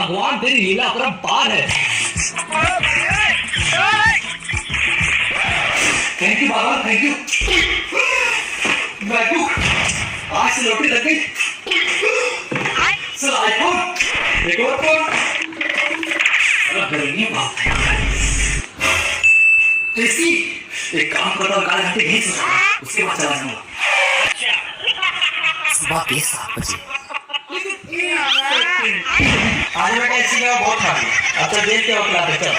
भगवान तेरी लीला अपरंपार है। थैंक यू भगवान, थैंक यू। आज से लौटी लग गई। चल आईफोन, एक और फोन। गर्मी बात है तो इसी एक काम करता हूँ, 4 घंटे नहीं सोचा, उसके बाद चला जाऊंगा। सुबह के 7 बजे। आज मैं कैसी बहुत खा, अच्छा देख के वक्त लाते चल।